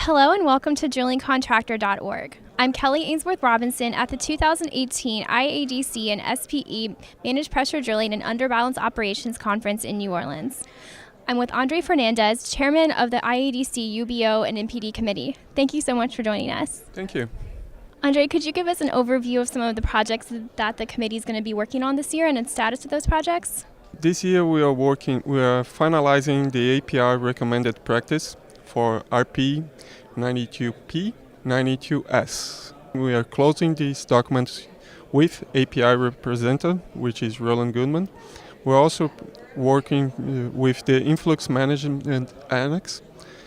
Hello and welcome to drillingcontractor.org. I'm Kelly Ainsworth Robinson at the 2018 IADC and SPE Managed Pressure Drilling and Underbalance Operations Conference in New Orleans. I'm with Andre Fernandez, Chairman of the IADC UBO and MPD Committee. Thank you so much for joining us. Thank you. Andre, could you give us an overview of some of the projects that the committee is going to be working on this year and the status of those projects? This year we are finalizing the API recommended practice for RP 92P, 92S. We are closing these documents with API representative, which is Roland Goodman. We're also working with the influx management annex.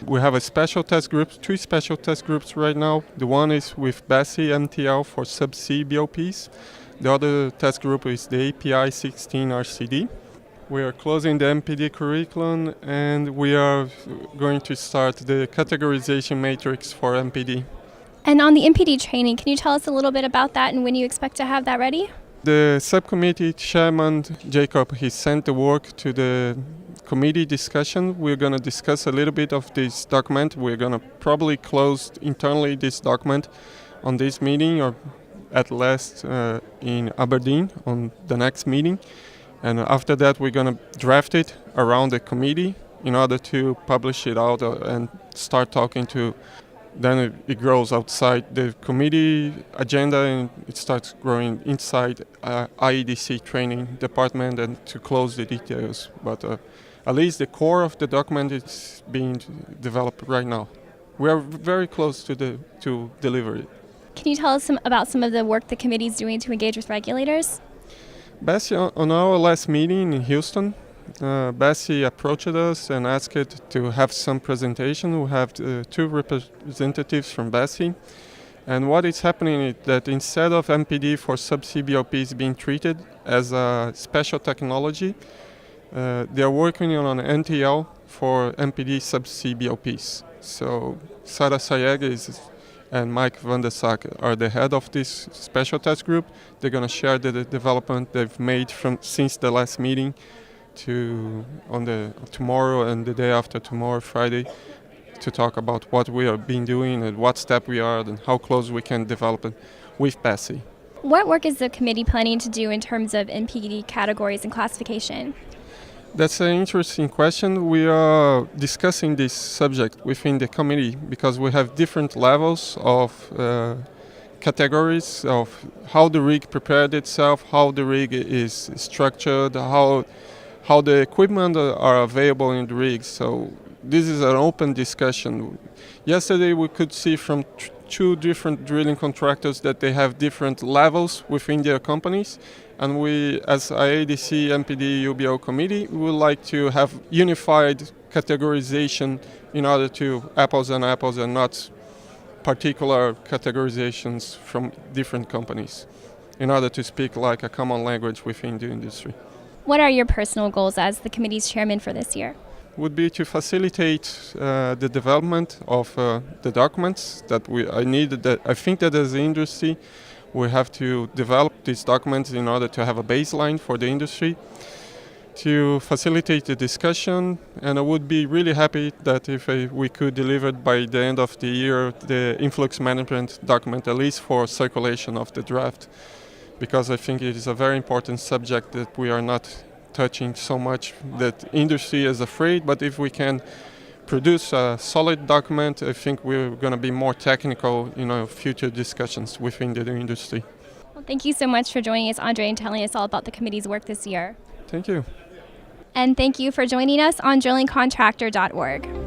We have three special test groups right now. The one is with BASI MTL for subsea BOPs. The other test group is the API 16 RCD. We are closing the MPD curriculum and we are going to start the categorization matrix for MPD. And on the MPD training, can you tell us a little bit about that and when you expect to have that ready? The subcommittee chairman, Jacob, he sent the work to the committee discussion. We're going to discuss a little bit of this document. We're going to probably close internally this document on this meeting or at last in Aberdeen on the next meeting. And after that, we're going to draft it around the committee in order to publish it out and start talking to. Then it grows outside the committee agenda and it starts growing inside IADC training department and to close the details. But at least the core of the document is being developed right now. We are very close to deliver it. Can you tell us about some of the work the committee is doing to engage with regulators? Bessie, on our last meeting in Houston, Bessie approached us and asked to have some presentation. We have two representatives from Bessie. And what is happening is that instead of MPD for subsea BOPs being treated as a special technology, they are working on an NTL for MPD subsea BOPs. So Sarah Sayeg and Mike van der Sack are the head of this special task group. They're going to share the development they've made since the last meeting on tomorrow and the day after tomorrow, Friday, to talk about what we have been doing and what step we are and how close we can develop it with PASI. What work is the committee planning to do in terms of MPD categories and classification? That's an interesting question. We are discussing this subject within the committee because we have different levels of categories of how the rig prepared itself, how the rig is structured, how the equipment are available in the rig. So this is an open discussion. Yesterday we could see from two different drilling contractors that they have different levels within their companies. And we, as IADC MPD UBO committee, we would like to have unified categorization in order to apples and not particular categorizations from different companies, in order to speak like a common language within the industry. What are your personal goals as the committee's chairman for this year? Would be to facilitate the development of the documents that I think that as an industry we have to develop these documents in order to have a baseline for the industry, to facilitate the discussion, and I would be really happy that if we could deliver by the end of the year the influx management document, at least for circulation of the draft, because I think it is a very important subject that we are not touching so much, that industry is afraid, but if we can produce a solid document, I think we're going to be more technical in our future discussions within the industry. Well, thank you so much for joining us, Andre, and telling us all about the committee's work this year. Thank you. And thank you for joining us on drillingcontractor.org.